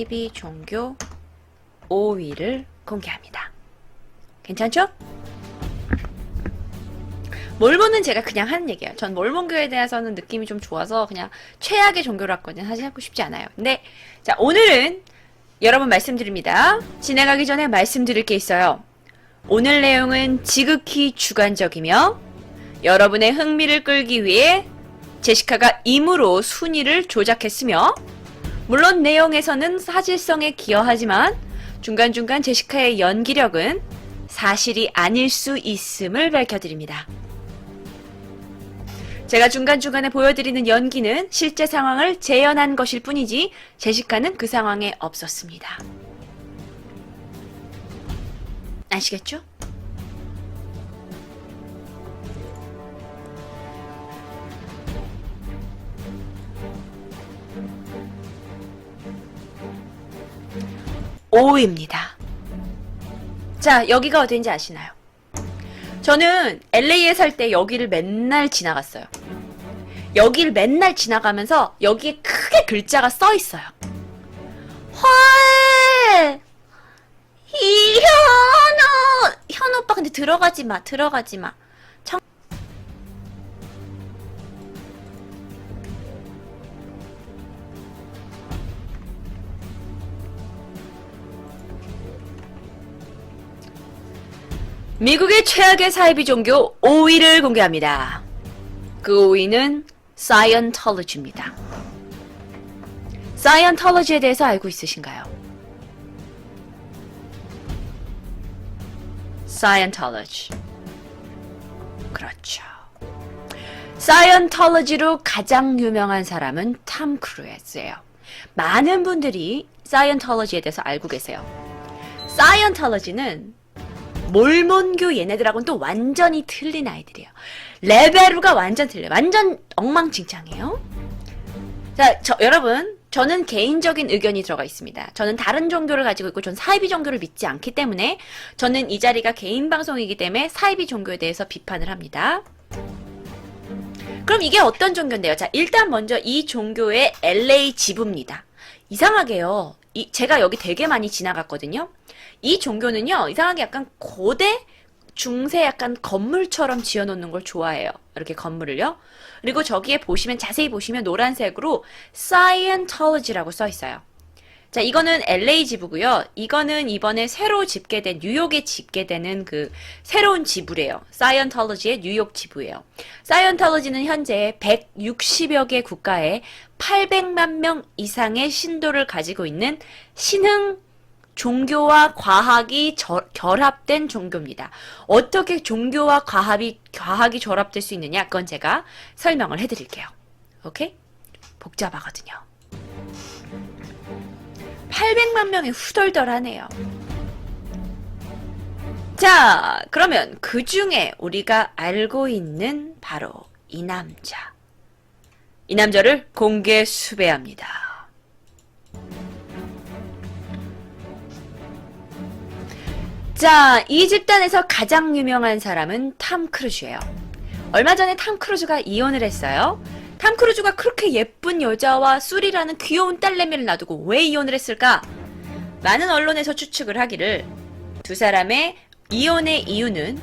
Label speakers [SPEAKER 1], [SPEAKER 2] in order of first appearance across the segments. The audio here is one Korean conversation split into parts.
[SPEAKER 1] 사이비 종교 5위를 공개합니다. 괜찮죠? 몰몬은 제가 그냥 하는 얘기예요. 전 몰몬교에 대해서는 느낌이 좀 좋아서 그냥 최악의 종교라고는 하고 싶지 않아요. 근데 자, 오늘은 여러분 말씀드립니다. 진행하기 전에 말씀드릴 게 있어요. 오늘 내용은 지극히 주관적이며 여러분의 흥미를 끌기 위해 제시카가 임의로 순위를 조작했으며 물론 내용에서는 사실성에 기여하지만 중간중간 제시카의 연기력은 사실이 아닐 수 있음을 밝혀드립니다. 제가 중간중간에 보여드리는 연기는 실제 상황을 재현한 것일 뿐이지 제시카는 그 상황에 없었습니다. 아시겠죠? 오입니다. 자, 여기가 어딘지 아시나요? 저는 LA에 살 때 여기를 맨날 지나갔어요. 여기를 맨날 지나가면서 여기에 크게 글자가 써 있어요. 헐! 현우 오빠 근데 들어가지 마. 미국의 최악의 사이비 종교 5위를 공개합니다. 그 5위는 사이언톨로지입니다. 사이언톨로지에 대해서 알고 있으신가요? 사이언톨로지. 그렇죠. 사이언톨로지로 가장 유명한 사람은 톰 크루즈예요. 많은 분들이 사이언톨로지에 대해서 알고 계세요. 사이언톨로지는 몰몬교 얘네들하고는 또 완전히 틀린 아이들이에요. 레벨루가 완전 틀려요. 완전 엉망진창이에요. 자, 여러분, 저는 개인적인 의견이 들어가 있습니다. 저는 다른 종교를 가지고 있고 전 사이비 종교를 믿지 않기 때문에 저는 이 자리가 개인 방송이기 때문에 사이비 종교에 대해서 비판을 합니다. 그럼 이게 어떤 종교인데요? 자, 일단 먼저 이 종교의 LA 지부입니다. 이상하게요. 제가 여기 되게 많이 지나갔거든요. 이 종교는요, 이상하게 약간 고대, 중세 약간 건물처럼 지어놓는 걸 좋아해요. 이렇게 건물을요. 그리고 저기에 보시면, 자세히 보시면 노란색으로 Scientology라고 써 있어요. 자, 이거는 LA 지부고요. 이거는 이번에 새로 집계된, 뉴욕에 집계되는 그 새로운 지부래요. Scientology의 뉴욕 지부예요. Scientology는 현재 160여 개 국가에 800만 명 이상의 신도를 가지고 있는 신흥 종교와 과학이 결합된 종교입니다. 어떻게 종교와 과학이 결합될 수 있느냐? 그건 제가 설명을 해드릴게요. 오케이? 복잡하거든요. 800만 명이 후덜덜하네요. 자, 그러면 그 중에 우리가 알고 있는 바로 이 남자. 이 남자를 공개 수배합니다. 자, 이 집단에서 가장 유명한 사람은 톰 크루즈예요. 얼마 전에 톰 크루즈가 이혼을 했어요. 톰 크루즈가 그렇게 예쁜 여자와 술이라는 귀여운 딸내미를 놔두고 왜 이혼을 했을까? 많은 언론에서 추측을 하기를 두 사람의 이혼의 이유는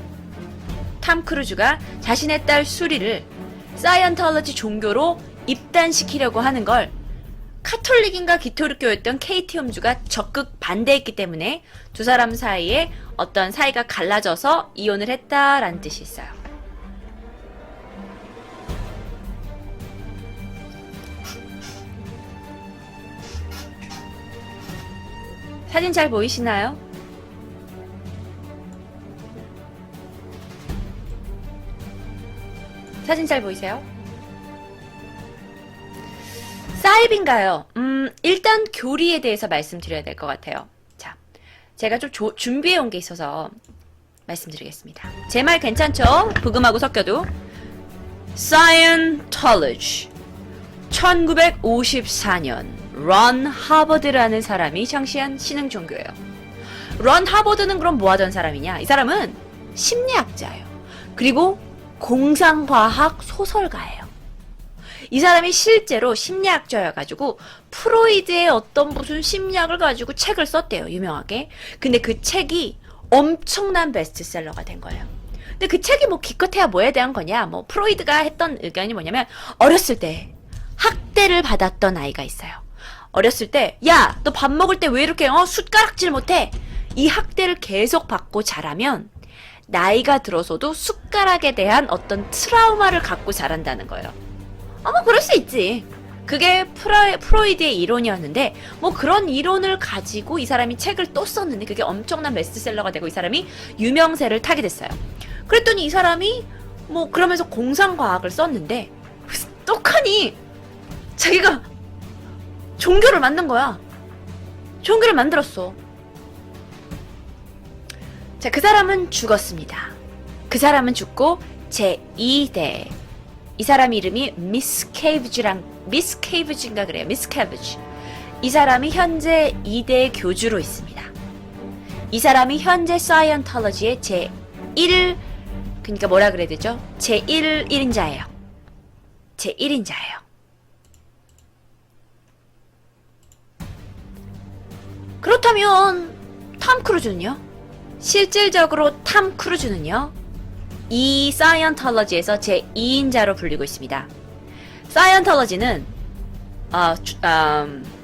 [SPEAKER 1] 톰 크루즈가 자신의 딸 수리를 사이언톨로지 종교로 입단시키려고 하는 걸 카톨릭인가 기토릭교였던 케이티 홈즈가 적극 반대했기 때문에 두 사람 사이에 어떤 사이가 갈라져서 이혼을 했다라는 뜻이 있어요. 사진 잘 보이시나요? 사진 잘 보이세요? 사이비인가요? 일단 교리에 대해서 말씀드려야 될 것 같아요. 자, 제가 좀 준비해 온 게 있어서 말씀드리겠습니다. 제 말 괜찮죠? 부금하고 섞여도. Scientology. 1954년 런 하버드라는 사람이 창시한 신흥 종교예요. 런 하버드는 그럼 뭐 하던 사람이냐? 이 사람은 심리학자예요. 그리고 공상과학 소설가예요. 이 사람이 실제로 심리학자여가지고 프로이드의 어떤 무슨 심리학을 가지고 책을 썼대요. 유명하게. 근데 그 책이 엄청난 베스트셀러가 된 거예요. 근데 그 책이 뭐 기껏해야 뭐에 대한 거냐. 뭐 프로이드가 했던 의견이 뭐냐면 어렸을 때 학대를 받았던 아이가 있어요. 어렸을 때 야, 너 밥 먹을 때 왜 이렇게 숟가락질 못해? 이 학대를 계속 받고 자라면 나이가 들어서도 숟가락에 대한 어떤 트라우마를 갖고 자란다는 거예요. 뭐 그럴 수 있지. 그게 프로이드의 이론이었는데 뭐 그런 이론을 가지고 이 사람이 책을 또 썼는데 그게 엄청난 베스트셀러가 되고 이 사람이 유명세를 타게 됐어요. 그랬더니 이 사람이 뭐 그러면서 공상과학을 썼는데 똑하니 자기가 종교를 만든 거야. 종교를 만들었어. 자, 그 사람은 죽었습니다. 그 사람은 죽고 제2대 이 사람 이름이 미스케이브즈인가 그래요. 미스케이브즈. 이 사람이 현재 2대 교주로 있습니다. 이 사람이 현재 사이언톨로지의 제1 그러니까 뭐라 그래야 되죠? 제1인자예요. 제1인자예요. 그렇다면 톰 크루즈는요? 실질적으로 톰 크루즈는요? 이 사이언톨로지에서 제2인자로 불리고 있습니다. 사이언톨로지는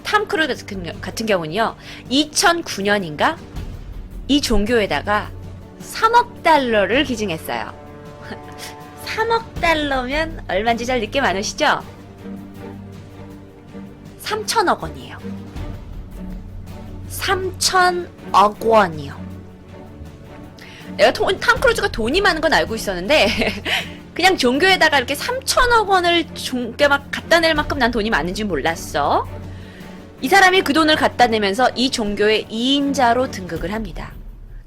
[SPEAKER 1] 톰 크루즈 같은 경우는요. 2009년인가? 이 종교에다가 3억 달러를 기증했어요. 3억 달러면 얼마인지 잘 느낌 안 오시죠? 3천억 원이에요. 3천억 원이요. 내가 톰 크루즈가 돈이 많은 건 알고 있었는데 그냥 종교에다가 이렇게 3천억 원을 막 갖다 낼 만큼 난 돈이 많은지 몰랐어. 이 사람이 그 돈을 갖다 내면서 이 종교의 2인자로 등극을 합니다.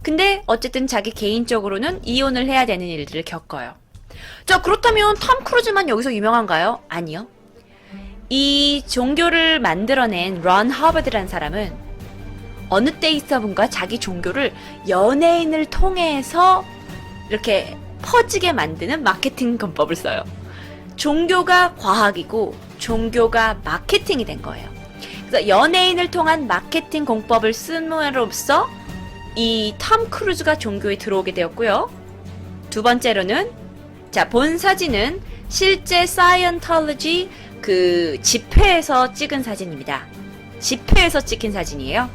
[SPEAKER 1] 근데 어쨌든 자기 개인적으로는 이혼을 해야 되는 일들을 겪어요. 자, 그렇다면 톰 크루즈만 여기서 유명한가요? 아니요. 이 종교를 만들어낸 런 허버드라는 사람은 어느 때 있어본가 자기 종교를 연예인을 통해서 이렇게 퍼지게 만드는 마케팅 권법을 써요. 종교가 과학이고 종교가 마케팅이 된 거예요. 그래서 연예인을 통한 마케팅 공법을 쓴으로써 이 톰 크루즈가 종교에 들어오게 되었고요. 두 번째로는 자, 본 사진은 실제 사이언톨로지 그 집회에서 찍은 사진입니다. 집회에서 찍힌 사진이에요.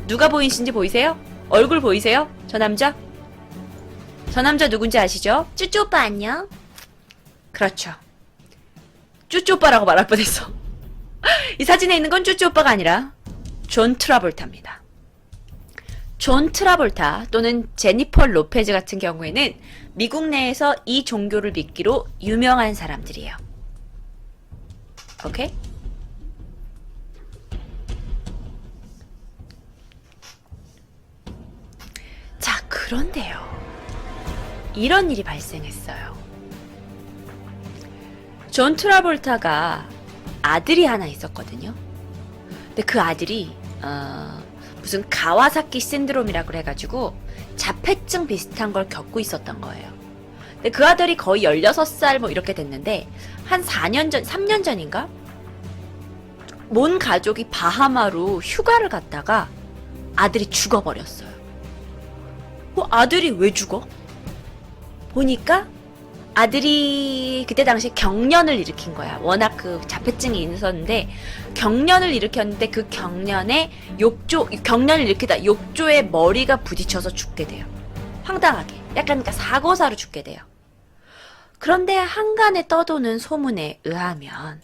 [SPEAKER 1] 누가 보이신지 보이세요? 얼굴 보이세요? 저 남자? 저 남자 누군지 아시죠? 쭈쭈 오빠 안녕? 그렇죠. 쭈쭈 오빠라고 말할 뻔했어. 이 사진에 있는 건 쭈쭈 오빠가 아니라 존 트라볼타입니다. 존 트라볼타 또는 제니퍼 로페즈 같은 경우에는 미국 내에서 이 종교를 믿기로 유명한 사람들이에요. 오케이? 자, 그런데요. 이런 일이 발생했어요. 존 트라볼타가 아들이 하나 있었거든요. 근데 그 아들이 무슨 가와사키 신드롬이라고 해가지고 자폐증 비슷한 걸 겪고 있었던 거예요. 근데 그 아들이 거의 16살 뭐 이렇게 됐는데 한 4년 전, 3년 전인가? 온 가족이 바하마로 휴가를 갔다가 아들이 죽어버렸어요. 아들이 왜 죽어? 보니까 아들이 그때 당시에 경련을 일으킨 거야. 워낙 그 자폐증이 있었는데 경련을 일으켰는데 그 경련에 경련을 일으키다 욕조에 머리가 부딪혀서 죽게 돼요. 황당하게. 약간 그러니까 사고사로 죽게 돼요. 그런데 한간에 떠도는 소문에 의하면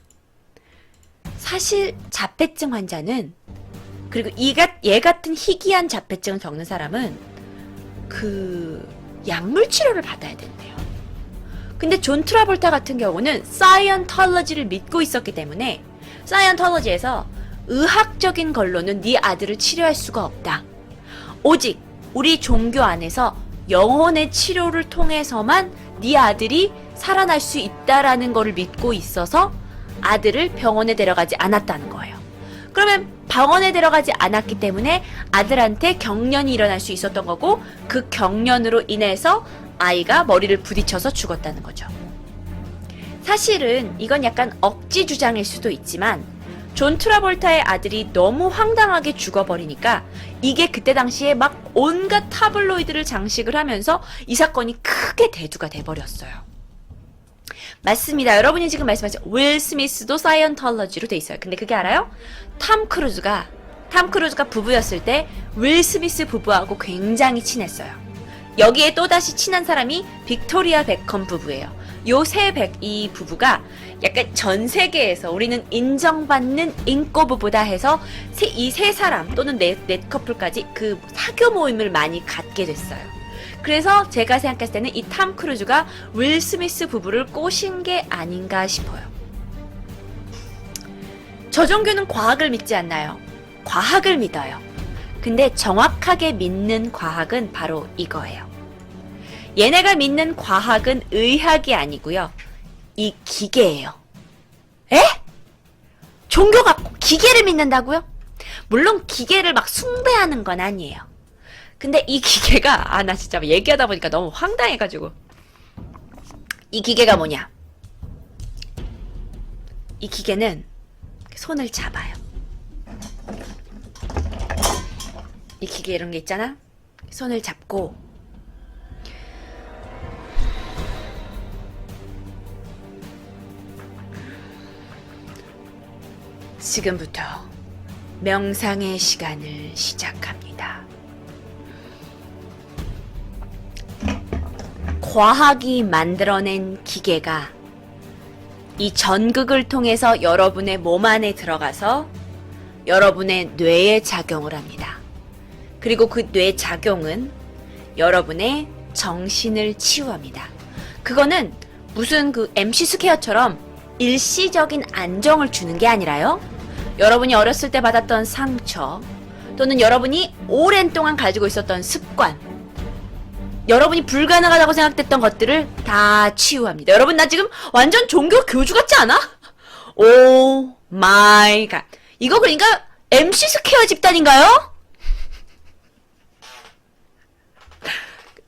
[SPEAKER 1] 사실 자폐증 환자는 그리고 얘 같은 희귀한 자폐증을 겪는 사람은 그 약물 치료를 받아야 된대요. 근데 존 트라볼타 같은 경우는 사이언톨로지를 믿고 있었기 때문에 사이언톨로지에서 의학적인 걸로는 네 아들을 치료할 수가 없다. 오직 우리 종교 안에서 영혼의 치료를 통해서만 네 아들이 살아날 수 있다라는 거를 믿고 있어서 아들을 병원에 데려가지 않았다는 거예요. 그러면 병원에 데려가지 않았기 때문에 아들한테 경련이 일어날 수 있었던 거고 그 경련으로 인해서 아이가 머리를 부딪혀서 죽었다는 거죠. 사실은 이건 약간 억지 주장일 수도 있지만 존 트라볼타의 아들이 너무 황당하게 죽어버리니까 이게 그때 당시에 막 온갖 타블로이드를 장식을 하면서 이 사건이 크게 대두가 돼버렸어요. 맞습니다. 여러분이 지금 말씀하신 윌 스미스도 사이언톨러지로 돼 있어요. 근데 그게 알아요? 탐 크루즈가 부부였을 때 윌 스미스 부부하고 굉장히 친했어요. 여기에 또다시 친한 사람이 빅토리아 베컴 부부예요. 이 부부가 약간 전 세계에서 우리는 인정받는 인꼬부부다 해서 이 세 사람 또는 넷 커플까지 그 사교 모임을 많이 갖게 됐어요. 그래서 제가 생각했을 때는 이 탐 크루즈가 윌 스미스 부부를 꼬신 게 아닌가 싶어요. 저 종교는 과학을 믿지 않나요? 과학을 믿어요. 근데 정확하게 믿는 과학은 바로 이거예요. 얘네가 믿는 과학은 의학이 아니고요. 이 기계예요. 에? 종교가 기계를 믿는다고요? 물론 기계를 막 숭배하는 건 아니에요. 근데 이 기계가 나 진짜 얘기하다 보니까 너무 황당해가지고 이 기계가 뭐냐? 이 기계는 손을 잡아요. 이 기계 이런 게 있잖아? 손을 잡고 지금부터 명상의 시간을 시작합니다. 과학이 만들어낸 기계가 이 전극을 통해서 여러분의 몸 안에 들어가서 여러분의 뇌에 작용을 합니다. 그리고 그 뇌 작용은 여러분의 정신을 치유합니다. 그거는 무슨 그 MC 스퀘어처럼 일시적인 안정을 주는 게 아니라요. 여러분이 어렸을 때 받았던 상처 또는 여러분이 오랜 동안 가지고 있었던 습관, 여러분이 불가능하다고 생각됐던 것들을 다 치유합니다. 여러분 나 지금 완전 종교 교주 같지 않아? 오 마이 갓. 이거 그러니까 MC 스퀘어 집단인가요?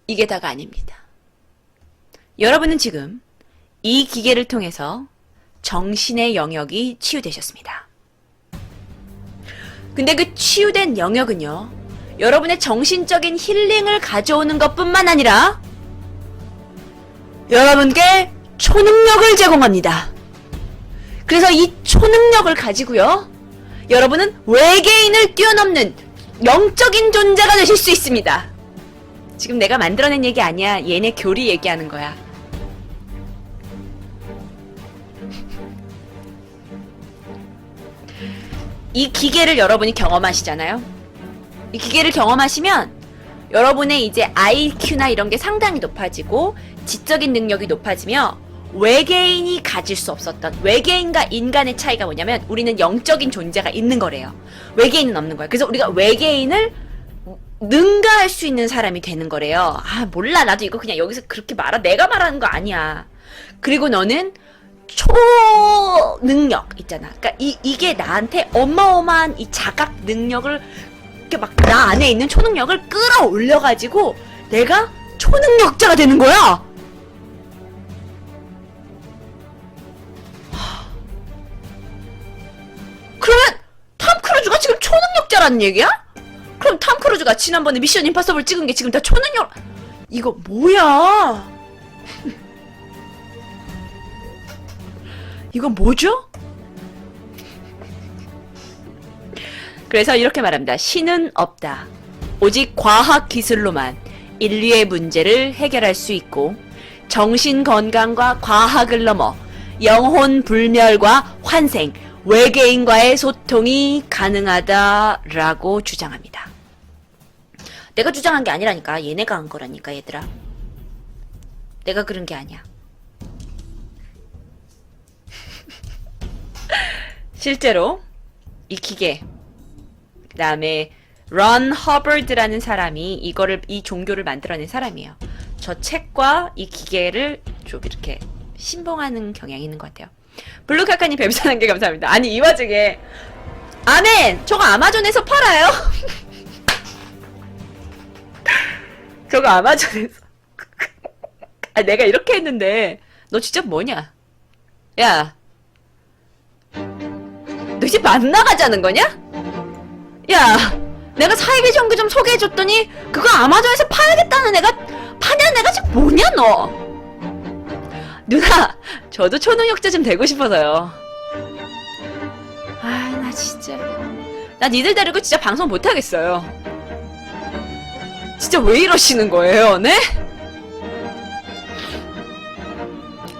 [SPEAKER 1] 이게 다가 아닙니다. 여러분은 지금 이 기계를 통해서 정신의 영역이 치유되셨습니다. 근데 그 치유된 영역은요, 여러분의 정신적인 힐링을 가져오는 것뿐만 아니라 여러분께 초능력을 제공합니다. 그래서 이 초능력을 가지고요, 여러분은 외계인을 뛰어넘는 영적인 존재가 되실 수 있습니다. 지금 내가 만들어낸 얘기 아니야. 얘네 교리 얘기하는 거야. 이 기계를 여러분이 경험하시잖아요. 이 기계를 경험하시면 여러분의 이제 IQ나 이런 게 상당히 높아지고 지적인 능력이 높아지며 외계인이 가질 수 없었던, 외계인과 인간의 차이가 뭐냐면 우리는 영적인 존재가 있는 거래요. 외계인은 없는 거예요. 그래서 우리가 외계인을 능가할 수 있는 사람이 되는 거래요. 몰라. 나도 이거 그냥 여기서 그렇게 내가 말하는 거 아니야. 그리고 너는 초능력 있잖아. 그러니까 이게 나한테 어마어마한 이 자각 능력을 이렇게 막 나 안에 있는 초능력을 끌어올려가지고 내가 초능력자가 되는 거야. 그러면 탐 크루즈가 지금 초능력자라는 얘기야? 그럼 탐 크루즈가 지난번에 미션 임파서블 찍은 게 지금 다 초능력... 이거 뭐야? 이건 뭐죠? 그래서 이렇게 말합니다. 신은 없다. 오직 과학 기술로만 인류의 문제를 해결할 수 있고 정신 건강과 과학을 넘어 영혼 불멸과 환생, 외계인과의 소통이 가능하다라고 주장합니다. 내가 주장한 게 아니라니까. 얘네가 한 거라니까, 얘들아. 내가 그런 게 아니야. 실제로 이 기계, 그 다음에 런 허버드라는 사람이 이 종교를 만들어낸 사람이에요. 저 책과 이 기계를 좀 이렇게 신봉하는 경향이 있는 것 같아요. 블루카카님 뱀사는 게 감사합니다. 아니 이 와중에 아멘! 저거 아마존에서 팔아요? 저거 아마존에서 내가 이렇게 했는데 너 진짜 뭐냐? 야, 너 이제 만나가자는 거냐? 야, 내가 사이비 정규 좀 소개해줬더니 그거 아마존에서 팔겠다는 애가 파는 애가 지금 뭐냐 너? 누나, 저도 초능력자 좀 되고 싶어서요. 아, 나 진짜 나 니들 데리고 진짜 방송 못하겠어요. 진짜 왜 이러시는 거예요, 네?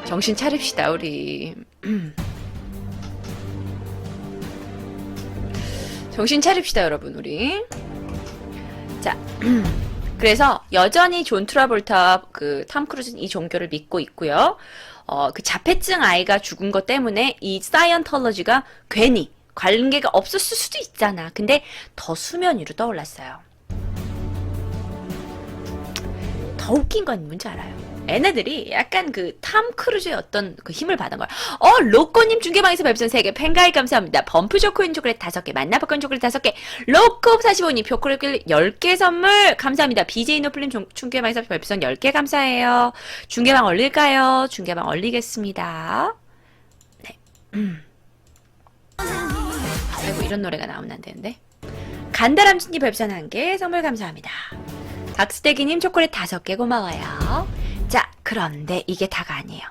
[SPEAKER 1] 정신 차립시다, 우리. 정신 차립시다, 여러분, 우리. 자, 그래서 여전히 존 트라볼타, 탐 크루즈는 이 종교를 믿고 있고요. 그 자폐증 아이가 죽은 것 때문에 이 사이언톨러지가 괜히 관계가 없었을 수도 있잖아. 근데 더 수면 위로 떠올랐어요. 더 웃긴 건 뭔지 알아요? 얘네들이 약간 탐 크루즈의 어떤 힘을 받은 거야. 로꼬님 중계방에서 별풍선 3개, 팬가입 감사합니다. 범프 조코인 초콜릿 5개, 만나복권 초콜릿 5개, 로코45님 초콜릿 10개 선물 감사합니다. BJ 노플님 중계방에서 별풍선 10개 감사해요. 중계방 올릴까요? 중계방 올리겠습니다. 네. 아이고, 이런 노래가 나오면 안 되는데. 간다람쥐님 별풍선 1개 선물 감사합니다. 박스테기님 초콜릿 5개 고마워요. 자, 그런데 이게 다가 아니에요.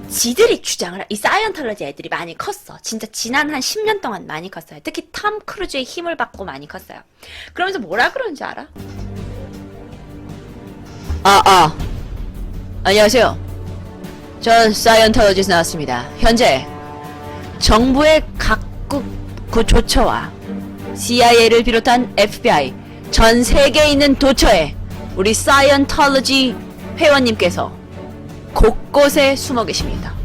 [SPEAKER 1] 지들이 주장을, 이 사이언톨러지 애들이 많이 컸어. 진짜 지난 한 10년 동안 많이 컸어요. 특히 탐 크루즈의 힘을 받고 많이 컸어요. 그러면서 뭐라 그러는지 알아? 안녕하세요. 전 사이언톨러지에서 나왔습니다. 현재 정부의 각국 조처와 CIA를 비롯한 FBI, 전 세계에 있는 도처에 우리 사이언톨러지 회원님께서 곳곳에 숨어 계십니다.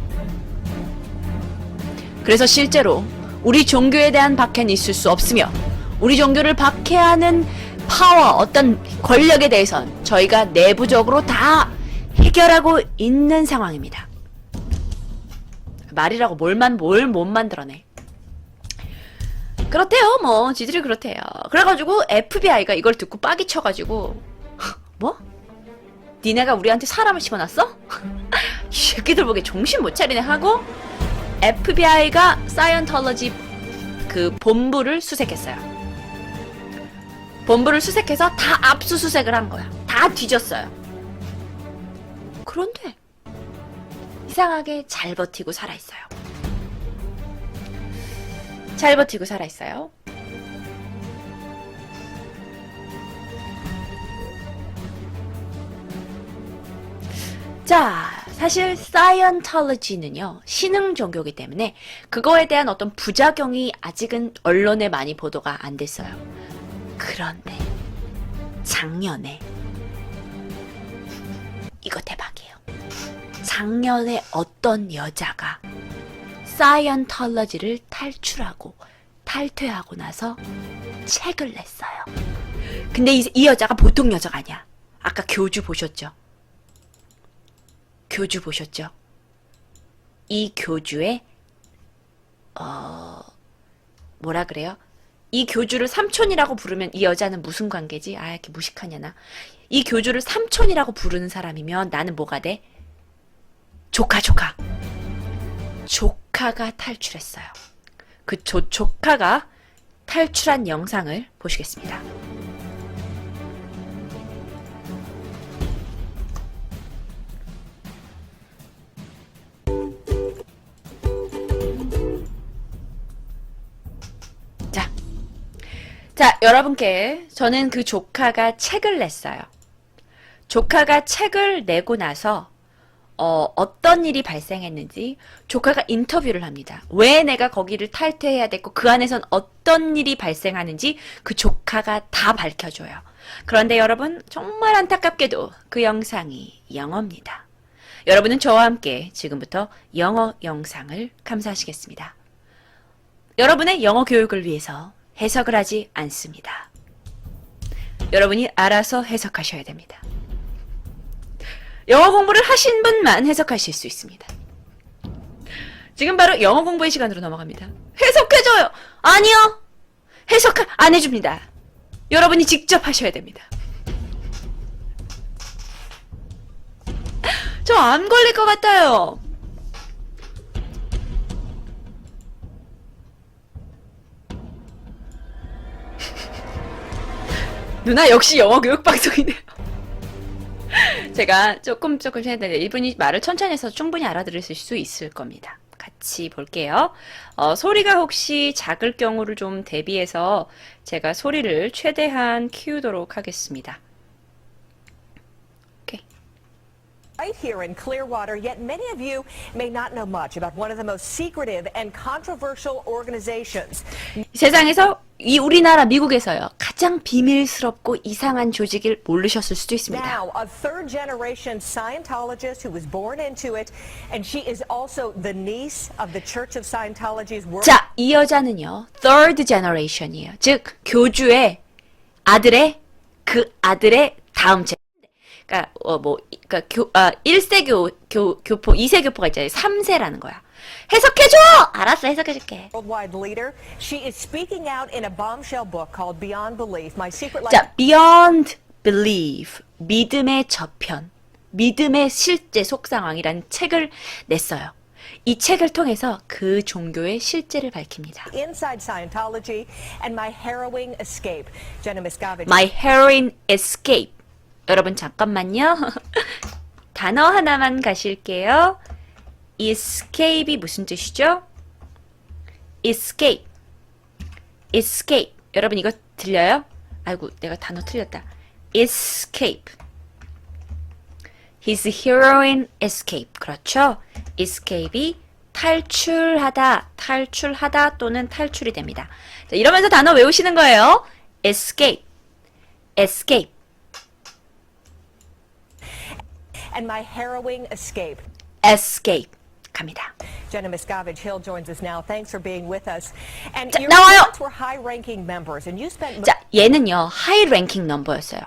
[SPEAKER 1] 그래서 실제로 우리 종교에 대한 박해는 있을 수 없으며 우리 종교를 박해하는 파워, 어떤 권력에 대해선 저희가 내부적으로 다 해결하고 있는 상황입니다. 말이라고 뭘 못 만들어내. 그렇대요. 뭐 지들이 그렇대요. 그래가지고 FBI가 이걸 듣고 빡이 쳐가지고 뭐? 니네가 우리한테 사람을 집어놨어? 이 새끼들 보기에 정신 못 차리네 하고 FBI가 사이언톨러지 본부를 수색했어요. 본부를 수색해서 다 압수수색을 한 거야. 다 뒤졌어요. 그런데 이상하게 잘 버티고 살아있어요. 잘 버티고 살아있어요. 자, 사실 사이언톨러지는요, 신흥 종교이기 때문에 그거에 대한 어떤 부작용이 아직은 언론에 많이 보도가 안 됐어요. 그런데 작년에 이거 대박이에요. 작년에 어떤 여자가 사이언톨러지를 탈퇴하고 나서 책을 냈어요. 근데 이 여자가 보통 여자가 아니야. 아까 교주 보셨죠? 교주 보셨죠? 이 교주의 뭐라 그래요? 이 교주를 삼촌이라고 부르면 이 여자는 무슨 관계지? 아, 이렇게 무식하냐 나. 이 교주를 삼촌이라고 부르는 사람이면 나는 뭐가 돼? 조카가 탈출했어요. 그 조카가 탈출한 영상을 보시겠습니다. 자, 여러분께 저는 그 조카가 책을 냈어요. 조카가 책을 내고 나서 어떤 일이 발생했는지 조카가 인터뷰를 합니다. 왜 내가 거기를 탈퇴해야 됐고 그 안에선 어떤 일이 발생하는지 그 조카가 다 밝혀줘요. 그런데 여러분, 정말 안타깝게도 그 영상이 영어입니다. 여러분은 저와 함께 지금부터 영어 영상을 감상하시겠습니다. 여러분의 영어 교육을 위해서 해석을 하지 않습니다. 여러분이 알아서 해석하셔야 됩니다. 영어 공부를 하신 분만 해석하실 수 있습니다. 지금 바로 영어 공부의 시간으로 넘어갑니다. 해석해줘요! 아니요! 해석 안 해줍니다. 여러분이 직접 하셔야 됩니다. 저 안 걸릴 것 같아요. 누나 역시 영어 교육 방송이네요. 제가 조금 생각했는데 이분이 말을 천천히 해서 충분히 알아들으실 수 있을 겁니다. 같이 볼게요. 소리가 혹시 작을 경우를 좀 대비해서 제가 소리를 최대한 키우도록 하겠습니다. 오케이.
[SPEAKER 2] Right here in Clearwater, yet many of you may not know much about one of the most secretive and controversial organizations.
[SPEAKER 1] 세상에서 이 우리나라 미국에서요 가장 비밀스럽고 이상한 조직을 모르셨을 수도 있습니다.
[SPEAKER 2] Now, a third-generation Scientologist who was born into it, and she is also the niece of the Church of Scientology's world.
[SPEAKER 1] 자, 이 여자는요 third generation이에요. 즉 교주의 아들의 그 아들의 다음 제. 그러니까 그러니까 1세 교포, 2세 교포가 있잖아요. 3세라는 거야. 해석해줘! 알았어, 해석해줄게.
[SPEAKER 2] Worldwide leader, she is speaking out in a bombshell book called Beyond Belief: My Secret Life.
[SPEAKER 1] 자, Beyond Belief, 믿음의 저편, 믿음의 실제 속상황이라는 책을 냈어요. 이 책을 통해서 그 종교의 실제를 밝힙니다.
[SPEAKER 2] Inside Scientology and My Harrowing Escape. Jenna Miscavige.
[SPEAKER 1] My Harrowing Escape. 여러분 잠깐만요. 단어 하나만 가실게요. Escape이 무슨 뜻이죠? Escape. Escape. 여러분 이거 들려요? 아이고 내가 단어 틀렸다. Escape. His heroine escape. 그렇죠? Escape이 탈출하다, 탈출하다 또는 탈출이 됩니다. 자, 이러면서 단어 외우시는 거예요. Escape. Escape.
[SPEAKER 2] And My Harrowing Escape.
[SPEAKER 1] Escape. 갑니다.
[SPEAKER 2] Jenna Miscavige Hill joins us now. Thanks for being with us. And
[SPEAKER 1] 자,
[SPEAKER 2] your
[SPEAKER 1] 나와요.
[SPEAKER 2] parents were high-ranking members, and you spent.
[SPEAKER 1] 자, 얘는요, 하이 랭킹 넘버였어요.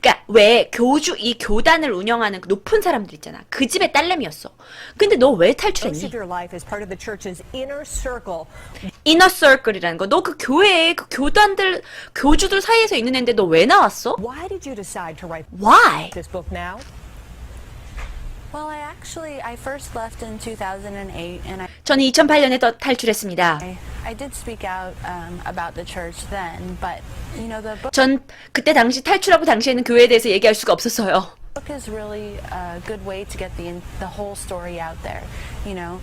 [SPEAKER 1] 그러니까 왜 이 교단을 운영하는 그 높은 사람들 있잖아. 그 집의 딸내미였어. 근데 너 왜
[SPEAKER 2] Most
[SPEAKER 1] 탈출했니?
[SPEAKER 2] of your life as part of the church's inner circle.
[SPEAKER 1] 이너 서클이라는 거. 너 그 교회에 그 교단들, 교주들 사이에서 있는 애인데 너 왜 나왔어?
[SPEAKER 2] Why did you decide to write
[SPEAKER 1] Why?
[SPEAKER 2] this book now?
[SPEAKER 3] Well, I first left in 2008, and
[SPEAKER 1] 저는 2008년에 또 탈출했습니다.
[SPEAKER 3] I did speak out about the church then, but you know the
[SPEAKER 1] 전 그때 당시 탈출하고 당시에는 교회에 대해서 얘기할 수가 없었어요.
[SPEAKER 3] book is really a good way to get the whole story out there. You know,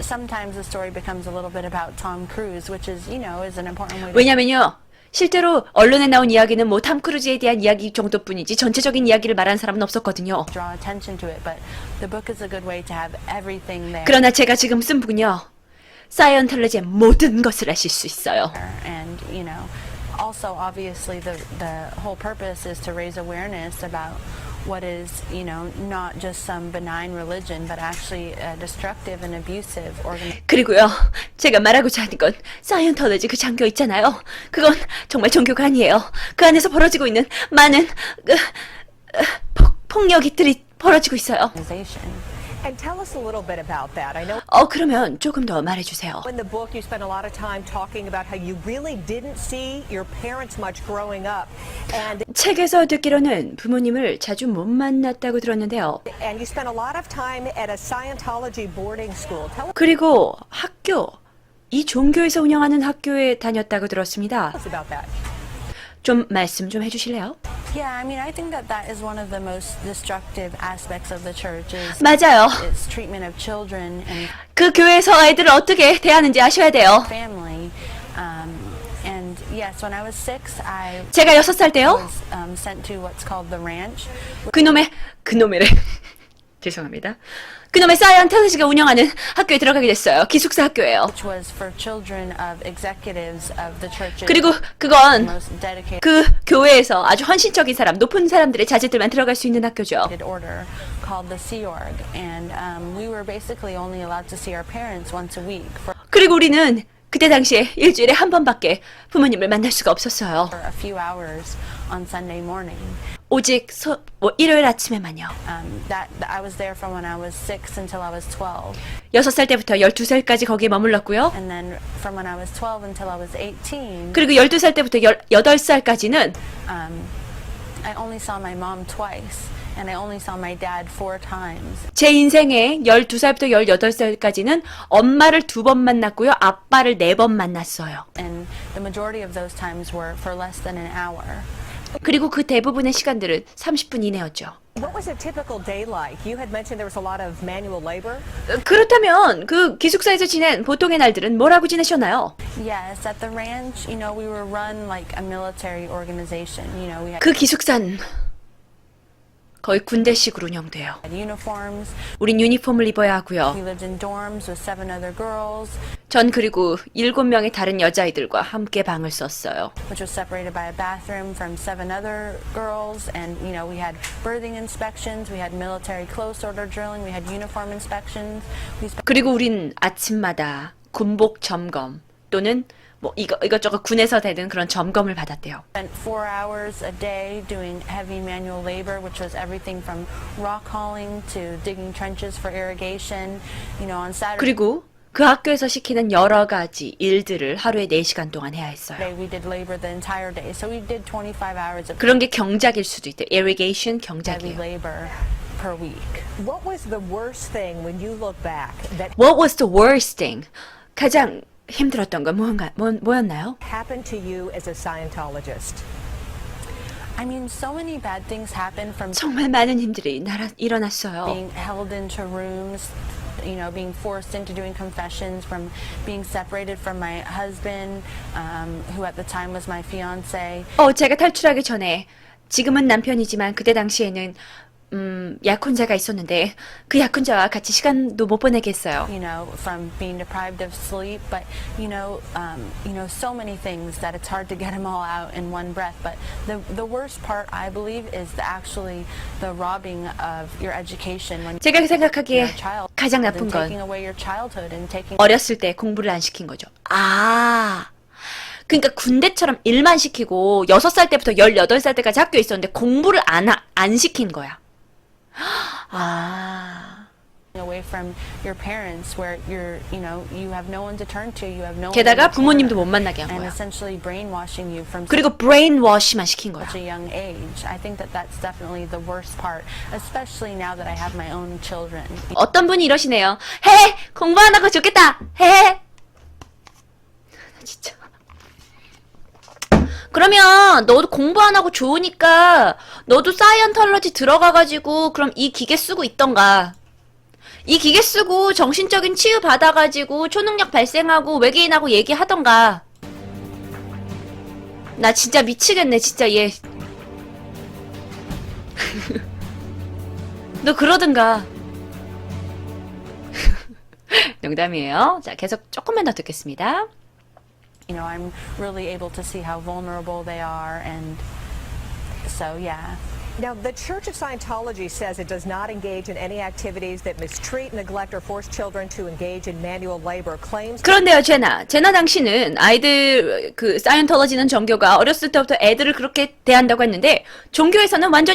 [SPEAKER 3] sometimes the story becomes a little bit about Tom Cruise, which is is an important way.
[SPEAKER 1] 왜냐면요. 실제로 언론에 나온 이야기는 뭐 탐 크루즈에 대한 이야기 정도뿐이지 전체적인 이야기를 말하는 사람은 없었거든요.
[SPEAKER 3] Draw attention to it, but the book is a good way to have everything there.
[SPEAKER 1] 그러나 제가 지금 쓴 북은요. 사이언톨로지의 모든 것을 아실 수 있어요.
[SPEAKER 3] And also obviously the whole purpose is to raise awareness about what is not just some benign religion but actually a destructive and abusive organization.
[SPEAKER 1] 그리고요. 제가 말하고자 하는 건 사이언톨로지 그 장교 있잖아요. 그건 정말 종교가 아니에요. 그 안에서 벌어지고 있는 많은 폭력들이 벌어지고 있어요.
[SPEAKER 2] And tell us a little bit about that. I know
[SPEAKER 1] 그러면 조금 더 말해주세요.
[SPEAKER 2] in the book you spent a lot of time talking about how you really didn't see your parents much growing up.
[SPEAKER 1] 책에서 듣기로는 부모님을 자주 못 만났다고 들었는데요.
[SPEAKER 2] And you spent a lot of time at a Scientology boarding school. Tell
[SPEAKER 1] 그리고 이 종교에서 운영하는 학교에 다녔다고 들었습니다.
[SPEAKER 2] us about that.
[SPEAKER 1] 좀 말씀 좀 해주실래요?
[SPEAKER 3] Yeah, I think that is one of the most destructive aspects of the church is
[SPEAKER 1] 맞아요.
[SPEAKER 3] its treatment of children and
[SPEAKER 1] 그 교회에서 아이들을 어떻게 대하는지 아셔야 돼요.
[SPEAKER 3] family. And yes, when I was 6, I
[SPEAKER 1] 제가 6살 때요.
[SPEAKER 3] was sent to what's called the ranch.
[SPEAKER 1] 그놈의래. 죄송합니다. 그놈의 사이언톨로지가 운영하는 학교에 들어가게 됐어요. 기숙사 학교예요.
[SPEAKER 3] Which was for children of executives of the churches.
[SPEAKER 1] 그리고 그건
[SPEAKER 3] most dedicated
[SPEAKER 1] 그 교회에서 아주 헌신적인 사람, 높은 사람들의 자제들만 들어갈 수 있는 학교죠.
[SPEAKER 3] order called the Sea Org, and we were basically only allowed to see our parents once a week for
[SPEAKER 1] 그리고 우리는 그때 당시에 일주일에 한 번밖에 부모님을 만날 수가 없었어요.
[SPEAKER 3] a few hours on Sunday morning.
[SPEAKER 1] 오직 일요일 아침에만요.
[SPEAKER 3] That I was there from when I was 6 until I was 12,
[SPEAKER 1] 6살 때부터 12살까지 거기에 머물렀고요.
[SPEAKER 3] and then from when I was 12 until I was 18,
[SPEAKER 1] 그리고 12살 때부터 18살까지는
[SPEAKER 3] I only saw my mom twice, and I only saw my dad 4 times.
[SPEAKER 1] 제 인생에 12살부터 18살까지는 엄마를 2번 만났고요. 아빠를 4번 만났어요.
[SPEAKER 3] And the majority of those times were for less than an hour.
[SPEAKER 1] 그리고 그 대부분의 시간들은 30분 이내였죠.
[SPEAKER 2] What was a typical day like? You had mentioned there was a lot of manual labor.
[SPEAKER 1] 그렇다면 그 기숙사에서 지낸 보통의 날들은 뭐라고 지내셨나요?
[SPEAKER 3] Yes, at the ranch, you know, we were run like a military organization. You know, we had
[SPEAKER 1] 그 기숙사는 거의 군대식으로 운영돼요.
[SPEAKER 3] uniforms.
[SPEAKER 1] 우린 유니폼을 입어야 하고요.
[SPEAKER 3] We lived in dorms with 7 other girls,
[SPEAKER 1] 전 그리고 7명의 다른 여자아이들과 함께 방을 썼어요.
[SPEAKER 3] which was separated by a bathroom from 7 other girls. And, you know, we had birthing inspections, we had military close order drilling, we had uniform inspections. We spent
[SPEAKER 1] 그리고 우린 아침마다 군복 점검 또는 뭐 이것저것 군에서 되는 그런 점검을 받았대요.
[SPEAKER 3] 4 hours a day doing heavy manual labor, which was everything from rock hauling to digging trenches for irrigation. You know, on Saturday
[SPEAKER 1] 그리고 그 학교에서 시키는 여러 가지 일들을 하루에 4시간 동안 해야 했어요.
[SPEAKER 3] we did labor the entire day. So we did 25 hours of
[SPEAKER 1] 그런 게 경작일 수도 있대요. irrigation
[SPEAKER 3] heavy
[SPEAKER 1] 경작이에요.
[SPEAKER 3] labor per week.
[SPEAKER 2] What was the worst thing when you look back that
[SPEAKER 1] What was the worst thing? 가장 힘들었던 건 뭐였나요?
[SPEAKER 2] happened to you as a Scientologist?
[SPEAKER 3] I mean, so many bad things happen from
[SPEAKER 1] 정말 많은 힘들이 일어났어요.
[SPEAKER 3] being held into rooms, you know, being forced into doing confessions, from being separated from my husband, who at the time was my fiance.
[SPEAKER 1] 제가 탈출하기 전에 지금은 남편이지만 그때 당시에는 약혼자가 있었는데 그 약혼자와 같이 시간도 못 보내게 했어요.
[SPEAKER 3] You know, from being deprived of sleep, but you know, so many things that it's hard to get them all out in one breath. But the worst part, I believe, is actually the robbing of your education when
[SPEAKER 1] 제가
[SPEAKER 3] you're
[SPEAKER 1] 생각하기에
[SPEAKER 3] a child,
[SPEAKER 1] 가장
[SPEAKER 3] and
[SPEAKER 1] 나쁜
[SPEAKER 3] taking
[SPEAKER 1] 건
[SPEAKER 3] away your childhood and taking
[SPEAKER 1] 어렸을 때 공부를 안 시킨 거죠. 그러니까 군대처럼 일만 시키고 6살 때부터 18살 때까지 학교에 있었는데 공부를 안 시킨 거야.
[SPEAKER 3] away from your parents, where you have no one to turn to, you have no one
[SPEAKER 1] 게다가
[SPEAKER 3] to
[SPEAKER 1] 부모님도 못
[SPEAKER 3] turn,
[SPEAKER 1] 만나게 한
[SPEAKER 3] and
[SPEAKER 1] 거야.
[SPEAKER 3] essentially brainwashing you from
[SPEAKER 1] 그리고 브레인워시만 시킨 거야.
[SPEAKER 3] such a young age. I think that that's definitely the worst part, especially now that I have my own children.
[SPEAKER 1] 어떤 분이 이러시네요. 해! 공부 안 하고 좋겠다! 해! 진짜. 그러면 너도 공부 안 하고 좋으니까 너도 사이언톨러지 들어가가지고 그럼 이 기계 쓰고 있던가. 이 기계 쓰고 정신적인 치유 받아가지고 초능력 발생하고 외계인하고 얘기하던가. 나 진짜 미치겠네 진짜 얘. 너 그러든가. 농담이에요. 자, 계속 조금만 더 듣겠습니다.
[SPEAKER 3] You know, I'm really able to see how vulnerable they are, and so yeah.
[SPEAKER 2] Now, the Church of Scientology says it does not engage in any activities that mistreat, neglect, or force children to engage in manual labor. Claims
[SPEAKER 1] 그런데요, 제나 당신은 아이들, 사이언톨러지는 종교가 어렸을 때부터 애들을 그렇게 대한다고 했는데, 종교에서는 완전